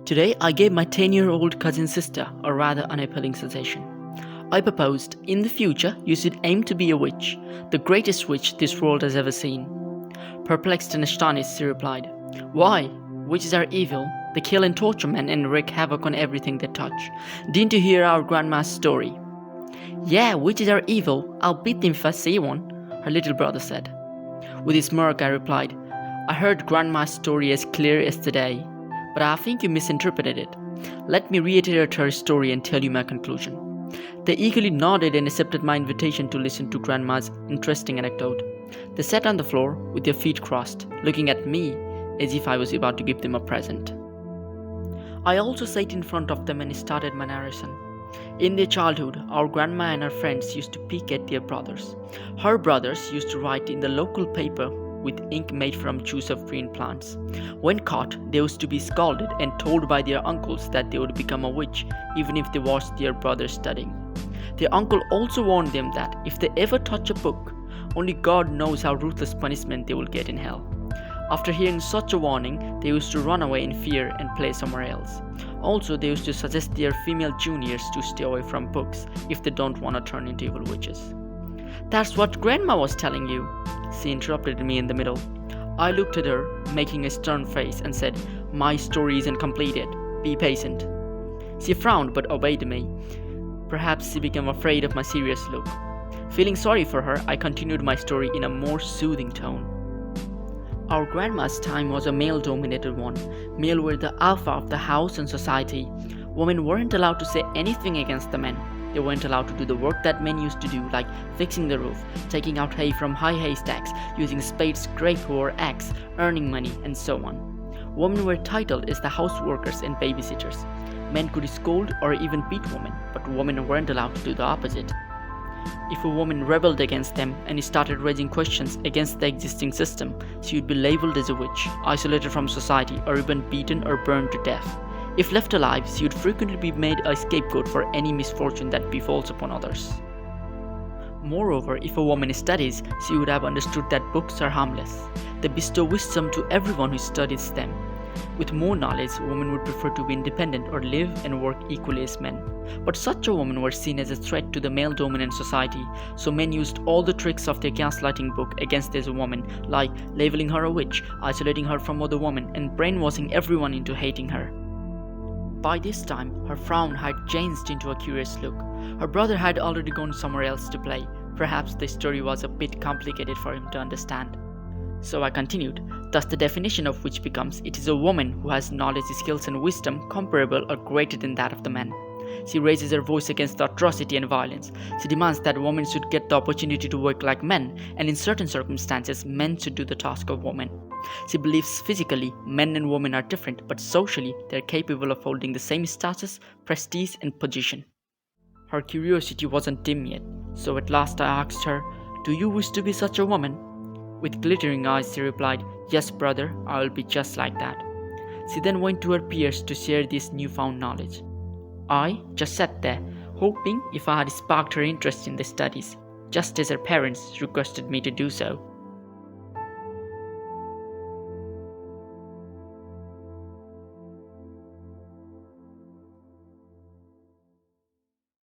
Today, I gave my 10-year-old cousin sister a rather unappealing suggestion. I proposed, in the future, you should aim to be a witch, the greatest witch this world has ever seen. Perplexed and astonished, she replied, "Why? Witches are evil. They kill and torture men and wreak havoc on everything they touch. Didn't you hear our grandma's story?" "Yeah, witches are evil. I'll beat them if I see one," her little brother said. With a smirk, I replied, "I heard grandma's story as clear as today, but I think you misinterpreted it. Let me reiterate her story and tell you my conclusion." They eagerly nodded and accepted my invitation to listen to grandma's interesting anecdote. They sat on the floor with their feet crossed, looking at me as if I was about to give them a present. I also sat in front of them and started my narration. In their childhood, our grandma and her friends used to peek at their brothers. Her brothers used to write in the local paper with ink made from juice of green plants. When caught, they used to be scolded and told by their uncles that they would become a witch even if they watched their brothers studying. Their uncle also warned them that if they ever touch a book, only God knows how ruthless punishment they will get in hell. After hearing such a warning, they used to run away in fear and play somewhere else. Also, they used to suggest their female juniors to stay away from books if they don't want to turn into evil witches. "That's what Grandma was telling you," she interrupted me in the middle. I looked at her, making a stern face, and said, "My story isn't completed. Be patient." She frowned but obeyed me. Perhaps she became afraid of my serious look. Feeling sorry for her, I continued my story in a more soothing tone. Our grandma's time was a male-dominated one. Men were the alpha of the house and society. Women weren't allowed to say anything against the men. They weren't allowed to do the work that men used to do, like fixing the roof, taking out hay from high haystacks, using spades, scrape or axe, earning money, and so on. Women were titled as the houseworkers and babysitters. Men could scold or even beat women, but women weren't allowed to do the opposite. If a woman rebelled against them and started raising questions against the existing system, she would be labeled as a witch, isolated from society, or even beaten or burned to death. If left alive, she would frequently be made a scapegoat for any misfortune that befalls upon others. Moreover, if a woman studies, she would have understood that books are harmless. They bestow wisdom to everyone who studies them. With more knowledge, women would prefer to be independent or live and work equally as men. But such a woman was seen as a threat to the male-dominant society, so men used all the tricks of their gaslighting book against this woman, like labeling her a witch, isolating her from other women, and brainwashing everyone into hating her. By this time, her frown had changed into a curious look. Her brother had already gone somewhere else to play. Perhaps the story was a bit complicated for him to understand. So I continued, "Thus the definition of witch becomes, it is a woman who has knowledge, skills and wisdom comparable or greater than that of the man. She raises her voice against the atrocity and violence. She demands that women should get the opportunity to work like men, and in certain circumstances, men should do the task of women. She believes physically, men and women are different, but socially, they are capable of holding the same status, prestige and position." Her curiosity wasn't dim yet, so at last I asked her, "Do you wish to be such a woman?" With glittering eyes, she replied, "Yes, brother, I will be just like that." She then went to her peers to share this newfound knowledge. I just sat there, hoping if I had sparked her interest in the studies, just as her parents requested me to do so.